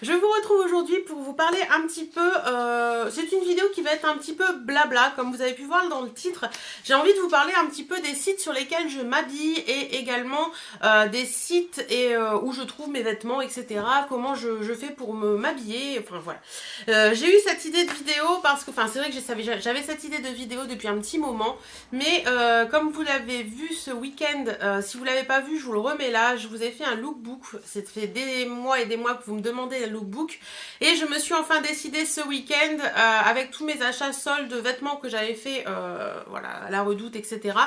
Je vous retrouve aujourd'hui pour vous parler un petit peu, c'est une vidéo qui va être un petit peu blabla, comme vous avez pu voir dans le titre. J'ai envie de vous parler un petit peu des sites sur lesquels je m'habille et également des sites où je trouve mes vêtements, etc. Comment je fais pour m'habiller, enfin voilà. J'ai eu cette idée de vidéo parce que, enfin c'est vrai que j'avais cette idée de vidéo depuis un petit moment, mais comme vous l'avez vu ce week-end, si vous l'avez pas vu, je vous le remets là, je vous ai fait un lookbook. Ça fait des mois et des mois que vous me demandez un lookbook et je me suis enfin décidée ce week-end avec tous mes achats soldes de vêtements que j'avais fait voilà, à la Redoute, etc.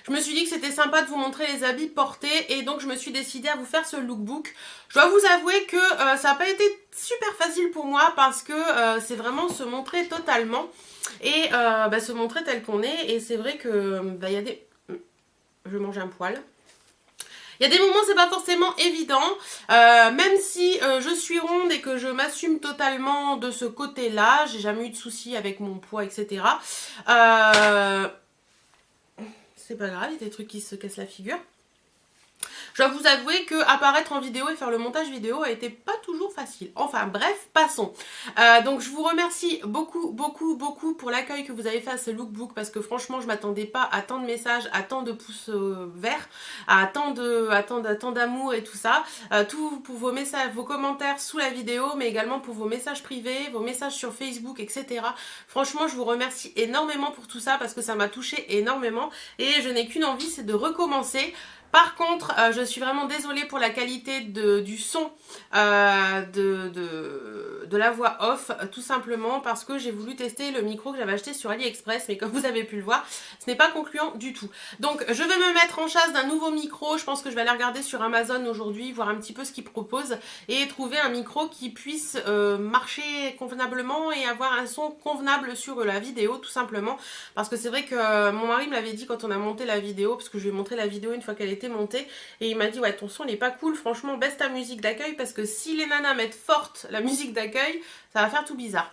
Je me suis dit que c'était sympa de vous montrer les habits portés et donc je me suis décidée à vous faire ce lookbook. Je dois vous avouer que ça n'a pas été super facile pour moi parce que c'est vraiment se montrer totalement et se montrer tel qu'on est. Et c'est vrai que y a des... Je mange un poil. Il y a des moments c'est pas forcément évident, même si je suis ronde et que je m'assume totalement de ce côté-là, j'ai jamais eu de soucis avec mon poids, etc. C'est pas grave, il y a des trucs qui se cassent la figure. Je dois vous avouer que apparaître en vidéo et faire le montage vidéo a été pas toujours facile. Enfin bref, passons. Donc je vous remercie beaucoup pour l'accueil que vous avez fait à ce lookbook parce que franchement je m'attendais pas à tant de messages, à tant de pouces verts, à tant d'amour et tout ça. Tout pour vos messages, vos commentaires sous la vidéo, mais également pour vos messages privés, vos messages sur Facebook, etc. Franchement je vous remercie énormément pour tout ça parce que ça m'a touché énormément et je n'ai qu'une envie, c'est de recommencer. Par contre, je suis vraiment désolée pour la qualité du son de la voix off, tout simplement parce que j'ai voulu tester le micro que j'avais acheté sur AliExpress, mais comme vous avez pu le voir, ce n'est pas concluant du tout. Donc, je vais me mettre en chasse d'un nouveau micro. Je pense que je vais aller regarder sur Amazon aujourd'hui, voir un petit peu ce qu'ils proposent et trouver un micro qui puisse marcher convenablement et avoir un son convenable sur la vidéo, tout simplement. Parce que c'est vrai que mon mari me l'avait dit quand on a monté la vidéo, parce que je lui ai montré la vidéo une fois qu'elle était montée, et il m'a dit ouais ton son n'est pas cool, franchement baisse ta musique d'accueil parce que si les nanas mettent forte la musique d'accueil, ça va faire tout bizarre.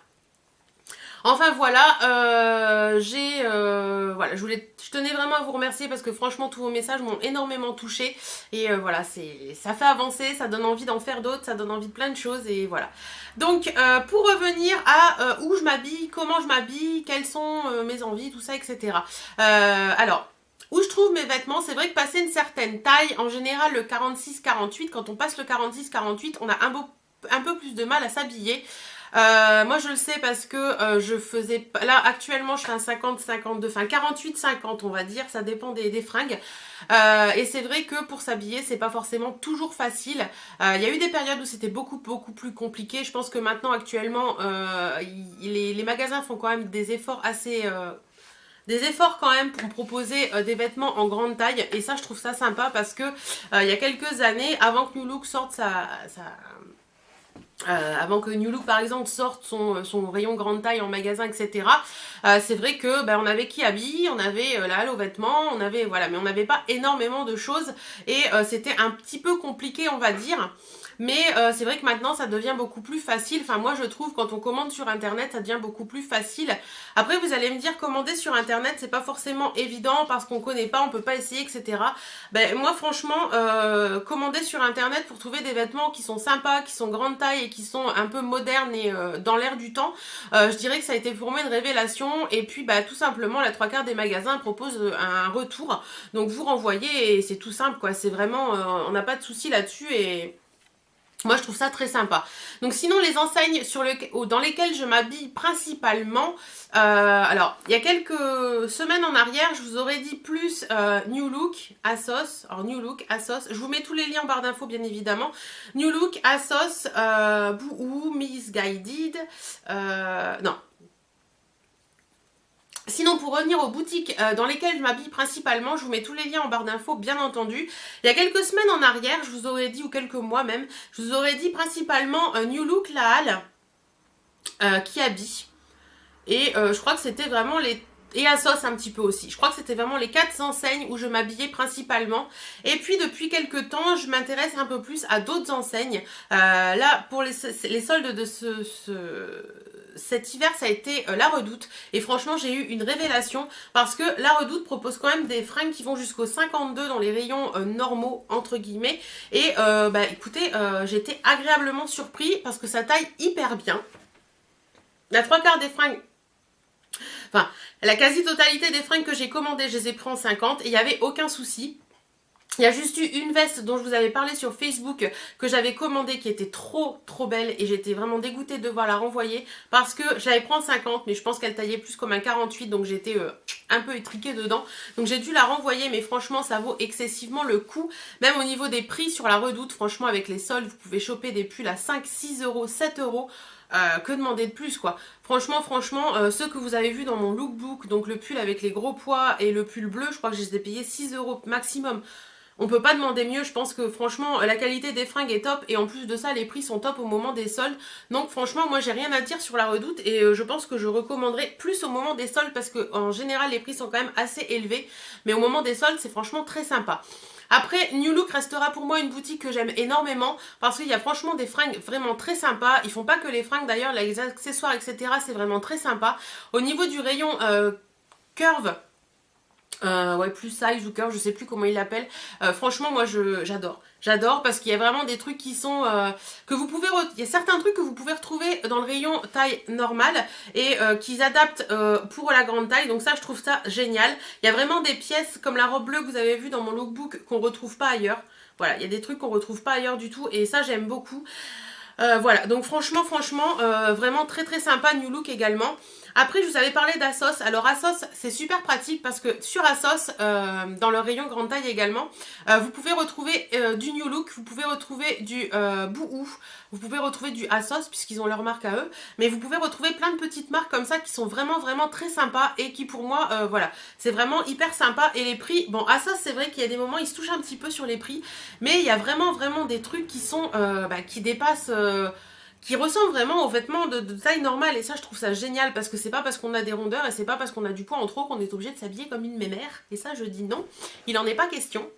Enfin voilà, voilà, je tenais vraiment à vous remercier parce que franchement tous vos messages m'ont énormément touchée et voilà, ça fait avancer, ça donne envie d'en faire d'autres, ça donne envie de plein de choses et voilà. Donc pour revenir à où je m'habille, comment je m'habille, quelles sont mes envies, tout ça, etc. Alors, où je trouve mes vêtements, c'est vrai que passer une certaine taille, en général le 46-48, quand on passe le 46-48, on a un peu plus de mal à s'habiller. Moi je le sais parce que je faisais, là actuellement je fais un 50-52, enfin 48-50 on va dire, ça dépend des fringues. Et c'est vrai que pour s'habiller c'est pas forcément toujours facile. Il y a eu des périodes où c'était beaucoup plus compliqué. Je pense que maintenant actuellement les magasins font quand même des efforts assez... des efforts quand même pour me proposer des vêtements en grande taille et ça je trouve ça sympa parce que il y a quelques années, avant que New Look sorte avant que New Look par exemple sorte son rayon grande taille en magasin, etc. C'est vrai que on avait Kiabi, on avait la Halle aux vêtements, on avait voilà, mais on n'avait pas énormément de choses et c'était un petit peu compliqué on va dire. Mais c'est vrai que maintenant ça devient beaucoup plus facile. Enfin moi je trouve quand on commande sur internet ça devient beaucoup plus facile. Après vous allez me dire commander sur internet c'est pas forcément évident parce qu'on connaît pas, on peut pas essayer, etc. Moi franchement commander sur internet pour trouver des vêtements qui sont sympas, qui sont grande taille et qui sont un peu modernes et dans l'air du temps, je dirais que ça a été pour moi une révélation. Et puis tout simplement la 3/4 des magasins proposent un retour. Donc vous renvoyez et c'est tout simple quoi. C'est vraiment on n'a pas de souci là-dessus et... moi je trouve ça très sympa. Donc sinon les enseignes dans lesquelles je m'habille principalement, alors il y a quelques semaines en arrière je vous aurais dit plus New Look, ASOS. Alors New Look, ASOS, je vous mets tous les liens en barre d'infos bien évidemment. New Look, ASOS, Boohoo, Missguided, non. Sinon pour revenir aux boutiques dans lesquelles je m'habille principalement, je vous mette tous les liens en barre d'infos bien entendu. Il y a quelques semaines en arrière, je vous aurais dit, ou quelques mois même, je vous aurais dit principalement New Look, La Halle, Kiabi. Et je crois que c'était vraiment les... Et ASOS un petit peu aussi. Je crois que c'était vraiment les 4 enseignes où je m'habillais principalement. Et puis depuis quelques temps, je m'intéresse un peu plus à d'autres enseignes. Là, pour les soldes de cet hiver ça a été La Redoute et franchement j'ai eu une révélation parce que La Redoute propose quand même des fringues qui vont jusqu'au 52 dans les rayons normaux entre guillemets et bah écoutez j'ai été agréablement surpris parce que ça taille hyper bien. La trois quarts des fringues, enfin la quasi-totalité des fringues que j'ai commandées je les ai pris en 50 et il n'y avait aucun souci. Il y a juste eu une veste dont je vous avais parlé sur Facebook que j'avais commandée qui était trop belle et j'étais vraiment dégoûtée de devoir la renvoyer parce que j'avais pris en 50 mais je pense qu'elle taillait plus comme un 48 donc j'étais un peu étriquée dedans. Donc j'ai dû la renvoyer mais franchement ça vaut excessivement le coup. Même au niveau des prix sur La Redoute, franchement avec les soldes vous pouvez choper des pulls à 5, 6 euros, 7 euros. Que demander de plus quoi. Franchement, ceux que vous avez vu dans mon lookbook, donc le pull avec les gros pois et le pull bleu, je crois que je les ai payés 6 euros maximum. On peut pas demander mieux, je pense que franchement la qualité des fringues est top et en plus de ça les prix sont top au moment des soldes. Donc franchement moi j'ai rien à dire sur La Redoute et je pense que je recommanderais plus au moment des soldes parce que en général les prix sont quand même assez élevés. Mais au moment des soldes c'est franchement très sympa. Après, New Look restera pour moi une boutique que j'aime énormément parce qu'il y a franchement des fringues vraiment très sympas. Ils font pas que les fringues d'ailleurs, les accessoires etc. c'est vraiment très sympa. Au niveau du rayon curve, ouais, plus size ou curve, je sais plus comment ils l'appellent. Franchement, moi, j'adore. J'adore parce qu'il y a vraiment des trucs qui sont que vous pouvez. Il y a certains trucs que vous pouvez retrouver dans le rayon taille normale et qu'ils adaptent pour la grande taille. Donc ça, je trouve ça génial. Il y a vraiment des pièces comme la robe bleue que vous avez vue dans mon lookbook qu'on retrouve pas ailleurs. Voilà, il y a des trucs qu'on retrouve pas ailleurs du tout et ça, j'aime beaucoup. Voilà, donc franchement, vraiment très sympa, New Look également. Après, je vous avais parlé d'Assos. Alors Assos, c'est super pratique parce que sur Assos, dans le rayon grande taille également, vous pouvez retrouver du New Look, vous pouvez retrouver du Boohoo, vous pouvez retrouver du Assos puisqu'ils ont leur marque à eux, mais vous pouvez retrouver plein de petites marques comme ça qui sont vraiment très sympas et qui pour moi, voilà, c'est vraiment hyper sympa. Et les prix, bon, Assos, c'est vrai qu'il y a des moments, ils se touchent un petit peu sur les prix, mais il y a vraiment des trucs qui sont, qui dépassent... qui ressemblent vraiment aux vêtements de taille normale et ça je trouve ça génial parce que c'est pas parce qu'on a des rondeurs et c'est pas parce qu'on a du poids en trop qu'on est obligé de s'habiller comme une mémère et ça je dis non, il en est pas question.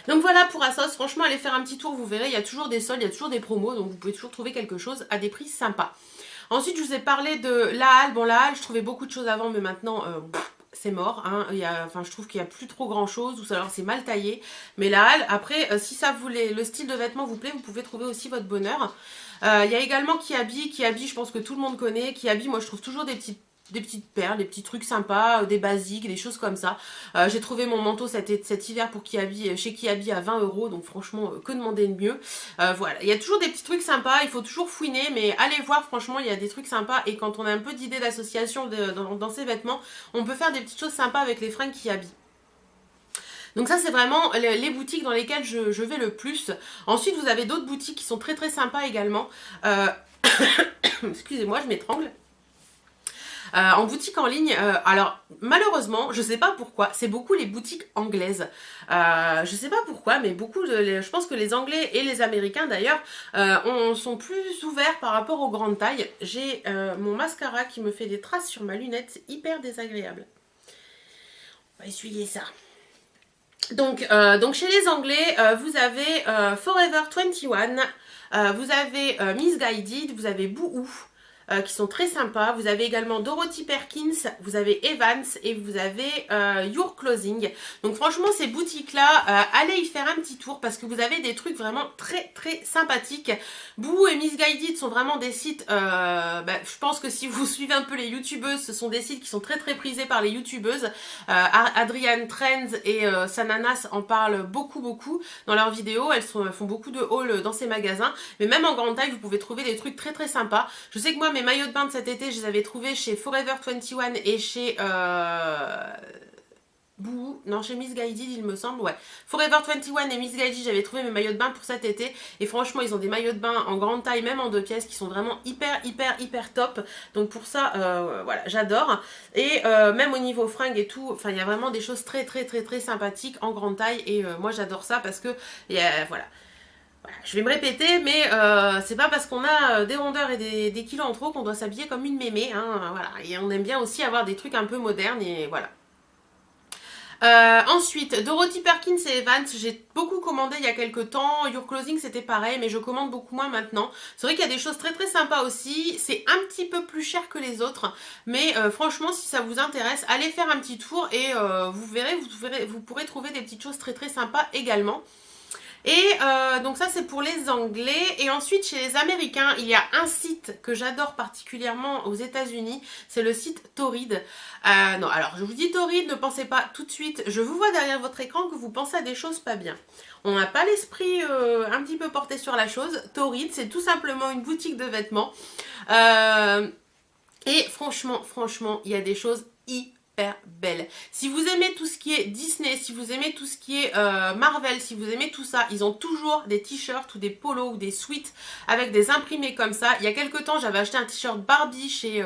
Donc voilà pour Assos, franchement allez faire un petit tour, vous verrez, il y a toujours des soldes, il y a toujours des promos donc vous pouvez toujours trouver quelque chose à des prix sympas. Ensuite je vous ai parlé de La Halle, bon La Halle je trouvais beaucoup de choses avant mais maintenant... c'est mort, hein. Je trouve qu'il n'y a plus trop grand chose, ou alors c'est mal taillé. Mais La Halle, après, si ça le style de vêtements vous plaît, vous pouvez trouver aussi votre bonheur. Il y a également Kiabi, je pense que tout le monde connaît. Kiabi, moi je trouve toujours des petites perles, des petits trucs sympas, des basiques, des choses comme ça. J'ai trouvé mon manteau cet hiver pour Kiabi, chez Kiabi à 20 euros, donc franchement, que demander de mieux. Voilà, il y a toujours des petits trucs sympas, il faut toujours fouiner, mais allez voir, franchement, il y a des trucs sympas, et quand on a un peu d'idées d'association dans ces vêtements, on peut faire des petites choses sympas avec les fringues Kiabi. Donc ça c'est vraiment les boutiques dans lesquelles je vais le plus. Ensuite vous avez d'autres boutiques qui sont très sympas également. Excusez-moi, je m'étrangle. En boutique en ligne, alors malheureusement, je sais pas pourquoi, c'est beaucoup les boutiques anglaises. Je sais pas pourquoi, mais je pense que les Anglais et les Américains d'ailleurs sont plus ouverts par rapport aux grandes tailles. J'ai mon mascara qui me fait des traces sur ma lunette, c'est hyper désagréable. On va essuyer ça. Donc chez les Anglais, vous avez Forever 21, vous avez Missguided, vous avez Boohoo, qui sont très sympas. Vous avez également Dorothy Perkins, vous avez Evans et vous avez Your Clothing. Donc franchement ces boutiques là, allez y faire un petit tour parce que vous avez des trucs vraiment très sympathiques. Boo et Missguided sont vraiment des sites, je pense que si vous suivez un peu les youtubeuses, ce sont des sites qui sont très prisés par les youtubeuses. Adrienne Trends et Sananas en parlent beaucoup dans leurs vidéos. Elles font beaucoup de hauls dans ces magasins, mais même en grande taille vous pouvez trouver des trucs très sympas. Je sais que moi mes maillots de bain de cet été je les avais trouvés chez Forever 21 et chez Boo, non chez Missguided il me semble, ouais. Forever 21 et Missguided j'avais trouvé mes maillots de bain pour cet été et franchement ils ont des maillots de bain en grande taille même en 2 pièces qui sont vraiment hyper top, donc pour ça voilà j'adore. Et même au niveau fringues et tout, enfin il y a vraiment des choses très sympathiques en grande taille et moi j'adore ça parce que voilà, je vais me répéter, mais c'est pas parce qu'on a des rondeurs et des kilos en trop qu'on doit s'habiller comme une mémé, hein, voilà. Et on aime bien aussi avoir des trucs un peu modernes et voilà. Ensuite, Dorothy Perkins et Evans, j'ai beaucoup commandé il y a quelques temps. Your Clothing c'était pareil, mais je commande beaucoup moins maintenant. C'est vrai qu'il y a des choses très très sympas aussi. C'est un petit peu plus cher que les autres, mais franchement, si ça vous intéresse, allez faire un petit tour et vous verrez, vous pourrez trouver des petites choses très très sympas également. Et donc ça c'est pour les Anglais. Et ensuite chez les Américains, il y a un site que j'adore particulièrement aux États-Unis, c'est le site Torrid. Non, alors je vous dis Torrid, ne pensez pas tout de suite, je vous vois derrière votre écran que vous pensez à des choses pas bien. On n'a pas l'esprit un petit peu porté sur la chose. Torrid, c'est tout simplement une boutique de vêtements. Et franchement, il y a des choses hyper belle. Si vous aimez tout ce qui est Disney, si vous aimez tout ce qui est Marvel, si vous aimez tout ça, ils ont toujours des t-shirts ou des polos ou des sweats avec des imprimés comme ça. Il y a quelques temps, j'avais acheté un t-shirt Barbie chez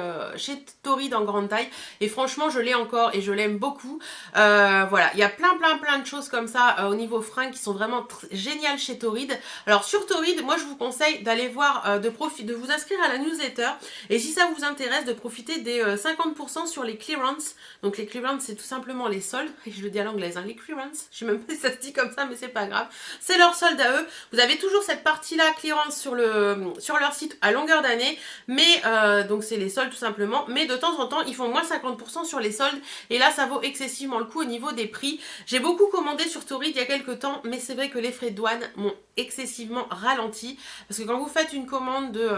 Torrid en grande taille et franchement, je l'ai encore et je l'aime beaucoup. Voilà, il y a plein de choses comme ça au niveau fringues qui sont vraiment géniales chez Torrid. Alors sur Torrid, moi je vous conseille d'aller voir, de vous inscrire à la newsletter et si ça vous intéresse, de profiter des 50% sur les clearance. Donc les clearance, c'est tout simplement les soldes. Et je le dis à l'anglaise, hein, les clearance. Je sais même pas si ça se dit comme ça, mais c'est pas grave. C'est leur solde à eux. Vous avez toujours cette partie-là, clearance, sur leur site à longueur d'année. Mais donc c'est les soldes tout simplement. Mais de temps en temps, ils font moins 50% sur les soldes. Et là, ça vaut excessivement le coup au niveau des prix. J'ai beaucoup commandé sur Torrid il y a quelques temps. Mais c'est vrai que les frais de douane m'ont excessivement ralenti. Parce que quand vous faites une commande de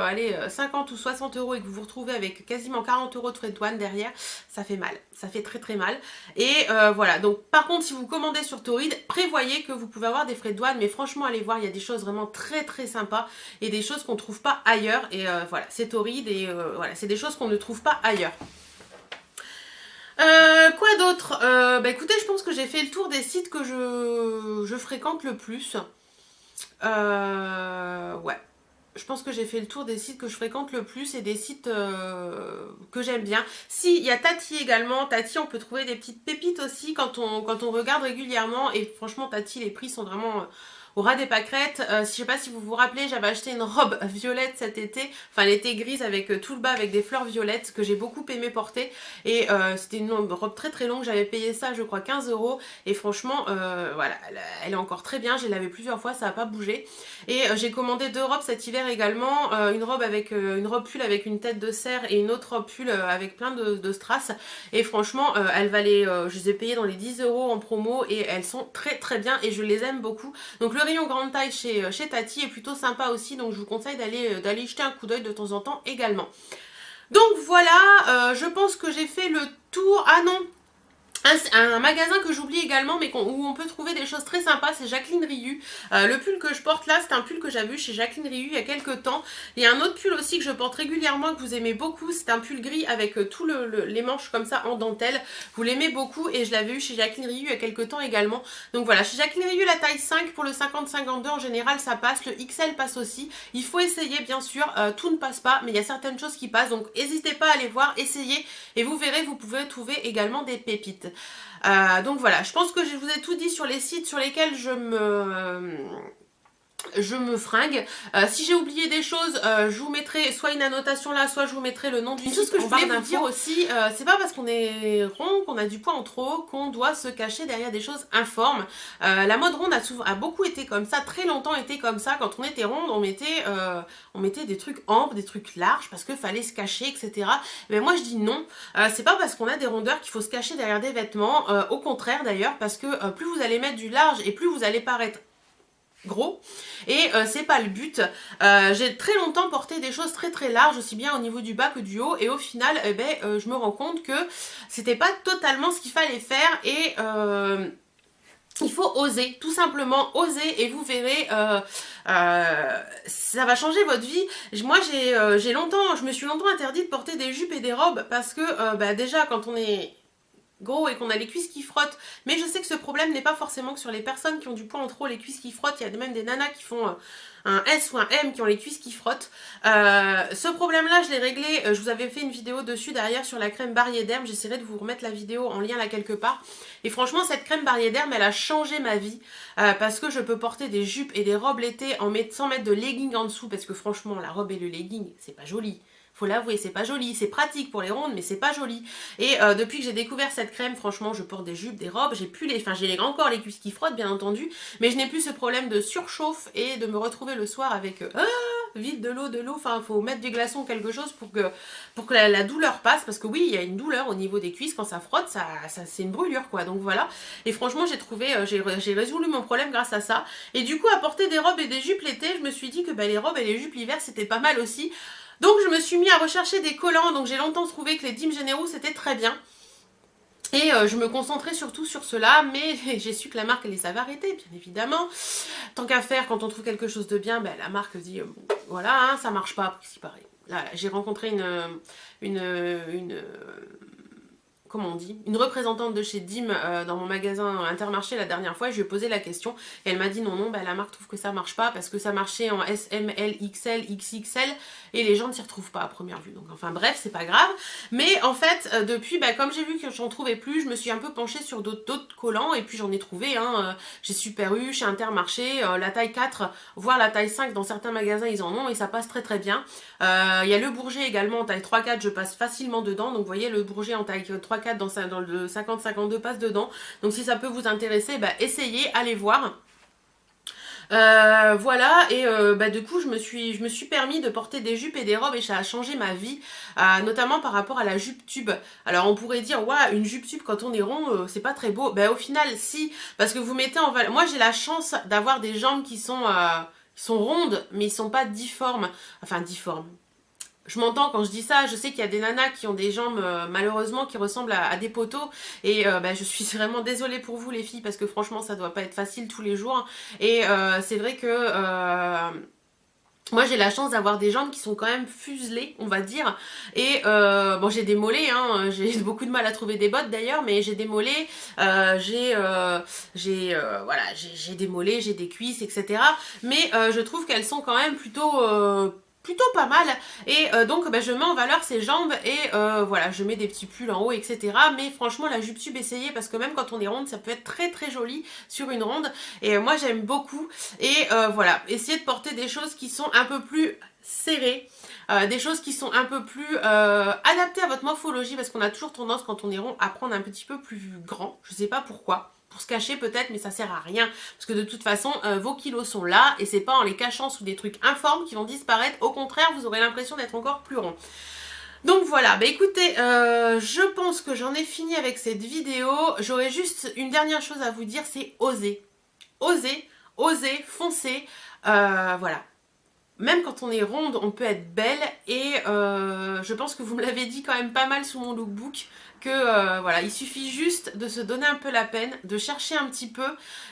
50 ou 60 euros et que vous vous retrouvez avec quasiment 40 euros de frais de douane derrière, ça fait mal. Ça fait très mal. Et voilà, donc par contre si vous commandez sur Torrid, prévoyez que vous pouvez avoir des frais de douane, mais franchement allez voir, il y a des choses vraiment très sympas et des choses qu'on ne trouve pas ailleurs. Et voilà, c'est Torrid et voilà, c'est des choses qu'on ne trouve pas ailleurs. Quoi d'autre? Bah écoutez, je pense que j'ai fait le tour des sites que je fréquente le plus. Ouais. Je pense que j'ai fait le tour des sites que je fréquente le plus et des sites que j'aime bien. Si, il y a Tati également. Tati, on peut trouver des petites pépites aussi quand on regarde régulièrement. Et franchement, Tati, les prix sont vraiment au ras des pâquerettes. Je sais pas si vous vous rappelez, j'avais acheté une robe violette cet été. Enfin, elle était grise avec tout le bas avec des fleurs violettes que j'ai beaucoup aimé porter. Et c'était une robe très longue. J'avais payé ça, je crois, 15 euros. Et franchement, voilà, elle est encore très bien. Je l'ai lavée plusieurs fois, ça n'a pas bougé. Et j'ai commandé 2 robes cet hiver également. Une robe pull avec une tête de cerf et une autre robe pull avec plein de strass. Et franchement, elles valaient, je les ai payées dans les 10 euros en promo et elles sont très bien et je les aime beaucoup. Donc le rayon grande taille chez Tati est plutôt sympa aussi, donc je vous conseille d'aller jeter un coup d'œil de temps en temps également. Donc voilà, je pense que j'ai fait le tour. Ah non, un magasin que j'oublie également mais où on peut trouver des choses très sympas, c'est Jacqueline Rioux. Le pull que je porte là, c'est un pull que j'avais eu chez Jacqueline Rioux il y a quelques temps. Il y a un autre pull aussi que je porte régulièrement que vous aimez beaucoup, c'est un pull gris avec tous les manches comme ça en dentelle. Vous l'aimez beaucoup et je l'avais eu chez Jacqueline Rioux il y a quelques temps également. Donc voilà, chez Jacqueline Rioux la taille 5 pour le 50-52 en général ça passe, le XL passe aussi. Il faut essayer bien sûr, tout ne passe pas mais il y a certaines choses qui passent, donc n'hésitez pas à aller voir, essayez et vous verrez, vous pouvez trouver également des pépites. Donc voilà, je pense que je vous ai tout dit sur les sites sur lesquels je me fringue. Si j'ai oublié des choses, je vous mettrai soit une annotation là, soit je vous mettrai le nom du site. Une chose que je voulais vous dire aussi, c'est pas parce qu'on est rond, qu'on a du poids en trop, qu'on doit se cacher derrière des choses informes. La mode ronde a beaucoup été comme ça, très longtemps été comme ça. Quand on était ronde, on mettait des trucs amples, des trucs larges, parce qu'il fallait se cacher, etc. Mais moi je dis non, c'est pas parce qu'on a des rondeurs qu'il faut se cacher derrière des vêtements, au contraire d'ailleurs, parce que plus vous allez mettre du large et plus vous allez paraître gros et c'est pas le but. J'ai très longtemps porté des choses très larges aussi bien au niveau du bas que du haut et au final je me rends compte que c'était pas totalement ce qu'il fallait faire et il faut oser, tout simplement oser et vous verrez ça va changer votre vie. Moi je me suis longtemps interdit de porter des jupes et des robes parce que déjà quand on est gros et qu'on a les cuisses qui frottent, mais je sais que ce problème n'est pas forcément que sur les personnes qui ont du poids en trop, les cuisses qui frottent. Il y a même des nanas qui font un S ou un M qui ont les cuisses qui frottent. Ce problème là je l'ai réglé, je vous avais fait une vidéo dessus derrière sur la crème Barrier-Derme, j'essaierai de vous remettre la vidéo en lien là quelque part. Et franchement cette crème Barrier-Derme elle a changé ma vie parce que je peux porter des jupes et des robes l'été sans mettre de leggings en dessous, parce que franchement la robe et le legging c'est pas joli. faut l'avouer, c'est pas joli, c'est pratique pour les rondes, mais c'est pas joli. Et depuis que j'ai découvert cette crème, franchement, je porte des jupes, des robes, j'ai plus j'ai encore les cuisses qui frottent, bien entendu, mais je n'ai plus ce problème de surchauffe et de me retrouver le soir avec vide de l'eau, enfin, faut mettre du glaçon, quelque chose pour que la douleur passe, parce que oui, il y a une douleur au niveau des cuisses quand ça frotte, ça c'est une brûlure, quoi. Donc voilà. Et franchement, j'ai résolu mon problème grâce à ça. Et du coup, à porter des robes et des jupes l'été, je me suis dit que les robes et les jupes l'hiver, c'était pas mal aussi. Donc je me suis mis à rechercher des collants, donc j'ai longtemps trouvé que les Dim Généraux c'était très bien. Et je me concentrais surtout sur cela, mais j'ai su que la marque les avait arrêtés, bien évidemment. Tant qu'à faire, quand on trouve quelque chose de bien, la marque dit voilà, hein, ça marche pas, parce qu'il paraît. Là, j'ai rencontré comment on dit, une représentante de chez Dim dans mon magasin Intermarché la dernière fois, et je lui ai posé la question et elle m'a dit non, la marque trouve que ça marche pas parce que ça marchait en S, M, L, XL, XXL et les gens ne s'y retrouvent pas à première vue. Donc enfin bref, c'est pas grave. Mais en fait, depuis, comme j'ai vu que j'en trouvais plus, je me suis un peu penchée sur d'autres collants et puis j'en ai trouvé. Chez Super U, chez Intermarché, la taille 4, voire la taille 5 dans certains magasins ils en ont et ça passe très très bien. Il y a le Bourget également en taille 3-4, je passe facilement dedans. Donc vous voyez, le Bourget en taille 3-4 dans le 50-52 passe dedans. Donc si ça peut vous intéresser, essayez, allez voir. Voilà, et du coup je me suis permis de porter des jupes et des robes et ça a changé ma vie, notamment par rapport à la jupe tube. Alors on pourrait dire ouais, une jupe tube quand on est rond c'est pas très beau. Au final si, parce que vous mettez en valeur, moi j'ai la chance d'avoir des jambes qui sont rondes mais ils sont pas difformes, enfin difformes. Je m'entends quand je dis ça, je sais qu'il y a des nanas qui ont des jambes malheureusement qui ressemblent à des poteaux et je suis vraiment désolée pour vous les filles parce que franchement ça doit pas être facile tous les jours et c'est vrai que moi j'ai la chance d'avoir des jambes qui sont quand même fuselées on va dire et bon j'ai des mollets j'ai beaucoup de mal à trouver des bottes d'ailleurs mais j'ai des mollets j'ai des mollets, j'ai des cuisses etc mais je trouve qu'elles sont quand même plutôt pas mal et donc je mets en valeur ces jambes et voilà je mets des petits pulls en haut etc mais franchement la jupe tube essayez parce que même quand on est ronde ça peut être très très joli sur une ronde et moi j'aime beaucoup et voilà essayez de porter des choses qui sont un peu plus serrées, des choses qui sont un peu plus adaptées à votre morphologie parce qu'on a toujours tendance quand on est rond à prendre un petit peu plus grand, je sais pas pourquoi. Pour se cacher peut-être mais ça sert à rien parce que de toute façon vos kilos sont là et c'est pas en les cachant sous des trucs informes qui vont disparaître, au contraire vous aurez l'impression d'être encore plus rond. Donc voilà, écoutez, je pense que j'en ai fini avec cette vidéo. J'aurais juste une dernière chose à vous dire, c'est oser. Oser, foncer, voilà. Même quand on est ronde, on peut être belle et je pense que vous me l'avez dit quand même pas mal sous mon lookbook que voilà, il suffit juste de se donner un peu la peine, de chercher un petit peu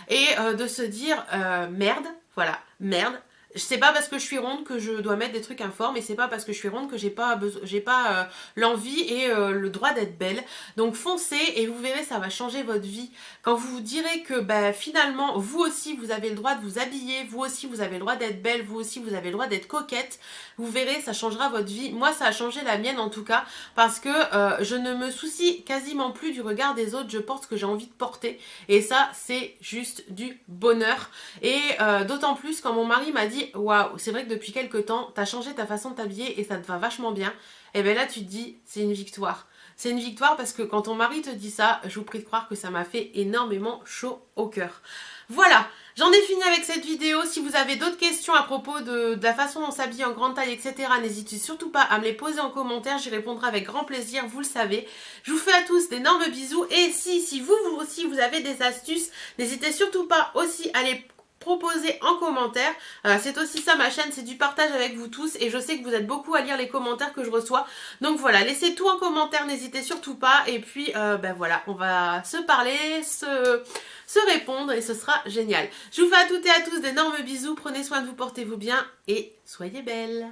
et de se dire merde, voilà, merde. C'est pas parce que je suis ronde que je dois mettre des trucs informes et c'est pas parce que je suis ronde que j'ai pas l'envie et le droit d'être belle. Donc foncez et vous verrez ça va changer votre vie. Quand vous vous direz que finalement vous aussi vous avez le droit de vous habiller, vous aussi vous avez le droit d'être belle, vous aussi vous avez le droit d'être coquette, vous verrez ça changera votre vie. Moi ça a changé la mienne en tout cas parce que je ne me soucie quasiment plus du regard des autres, je porte ce que j'ai envie de porter et ça c'est juste du bonheur et d'autant plus quand mon mari m'a dit waouh, c'est vrai que depuis quelques temps, t'as changé ta façon de t'habiller et ça te va vachement bien. Et là, tu te dis, c'est une victoire. C'est une victoire parce que quand ton mari te dit ça, je vous prie de croire que ça m'a fait énormément chaud au cœur. Voilà, j'en ai fini avec cette vidéo. Si vous avez d'autres questions à propos de la façon dont s'habiller en grande taille, etc., n'hésitez surtout pas à me les poser en commentaire. J'y répondrai avec grand plaisir, vous le savez. Je vous fais à tous d'énormes bisous. Et si vous aussi, vous avez des astuces, n'hésitez surtout pas aussi à les proposer en commentaire. C'est aussi ça ma chaîne, c'est du partage avec vous tous et je sais que vous êtes beaucoup à lire les commentaires que je reçois. Donc voilà, laissez tout en commentaire, n'hésitez surtout pas et puis voilà, on va se parler, se répondre et ce sera génial. Je vous fais à toutes et à tous d'énormes bisous, prenez soin de vous, portez-vous bien et soyez belles.